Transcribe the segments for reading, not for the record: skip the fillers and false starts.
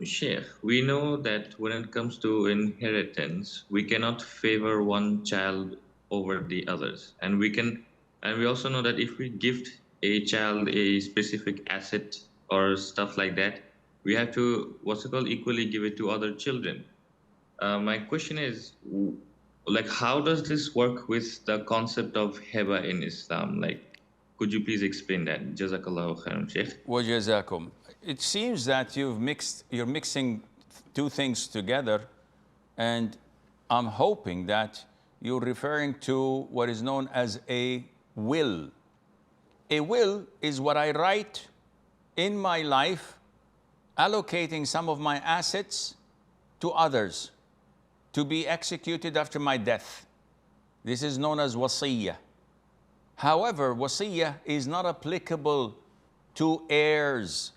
Sheikh, we know that when it comes to inheritance, we cannot favor one child over the others, and we also know that if we gift a child a specific asset or stuff like that, we have to, what's it called, equally give it to other children. My question is, like, how does this work with the concept of heba in Islam? Like, could you please explain that? Jazakallahu khairan, Sheikh. وَجَزَاكُمْ. It seems that you're mixing two things together, and I'm hoping that you're referring to what is known as a will. A will is what I write in my life, allocating some of my assets to others to be executed after my death. This is known as wasiyah. However, wasiyah is not applicable to heirs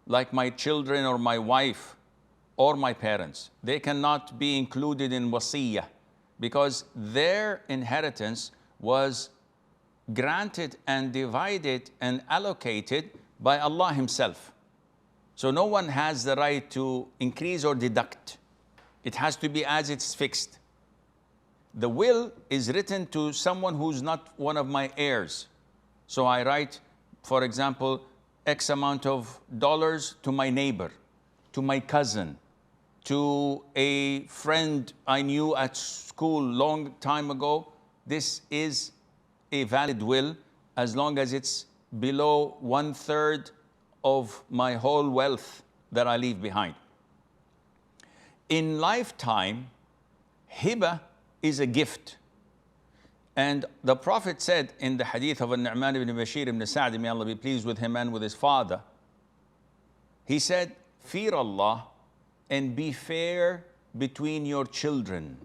like my children or my wife or my parents. They cannot be included in wasiyah because their inheritance was granted and divided and allocated by Allah Himself. So no one has the right to increase or deduct. It has to be as it's fixed. The will is written to someone who's not one of my heirs. So I write, for example, X amount of dollars to my neighbor, to my cousin, to a friend I knew at school long time ago. This is a valid will as long as it's below 1/3 of my whole wealth that I leave behind. In lifetime, hiba is a gift. And the Prophet said in the hadith of An-Nu'man ibn Bashir ibn Sa'd, may Allah be pleased with him and with his father, he said, fear Allah and be fair between your children.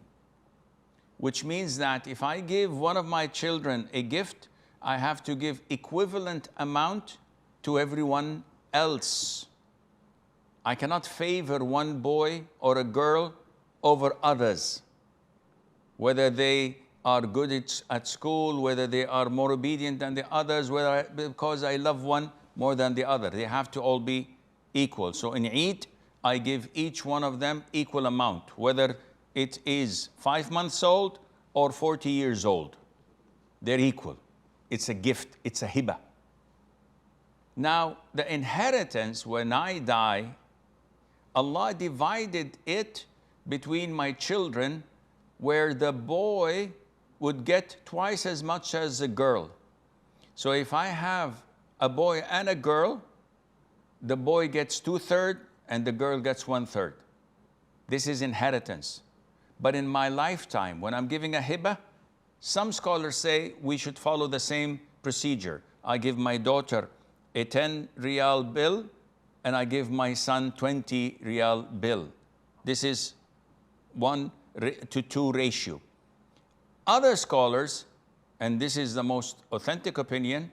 Which means that if I give one of my children a gift, I have to give equivalent amount to everyone else. I cannot favor one boy or a girl over others, whether they are good at school, whether they are more obedient than the others, because I love one more than the other. They have to all be equal. So in Eid, I give each one of them equal amount, whether it is 5 months old or 40 years old. They're equal. It's a gift, it's a hiba. Now, the inheritance, when I die, Allah divided it between my children, where the boy would get twice as much as the girl. So if I have a boy and a girl, the boy gets 2/3 and the girl gets 1/3. This is inheritance. But in my lifetime, when I'm giving a hiba, some scholars say we should follow the same procedure. I give my daughter a 10 riyal bill and I give my son 20 riyal bill. This is 1:2 ratio. Other scholars, and this is the most authentic opinion,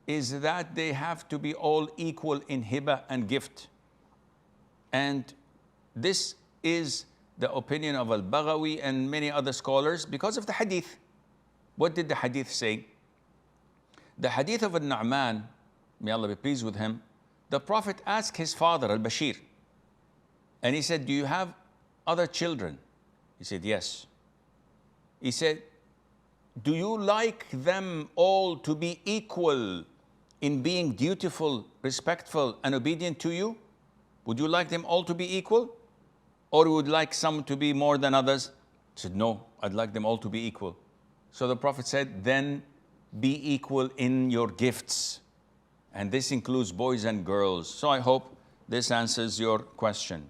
is that they have to be all equal in hiba and gift. And this is the opinion of Al-Baghawi and many other scholars because of the hadith. What did the hadith say? The hadith of Al-Nu'man, may Allah be pleased with him, the Prophet asked his father, Al-Bashir, and he said, do you have other children? He said, yes. He said, do you like them all to be equal in being dutiful, respectful, and obedient to you? Would you like them all to be equal? Or would you like some to be more than others? He said, no, I'd like them all to be equal. So the Prophet said, then be equal in your gifts. And this includes boys and girls. So I hope this answers your question.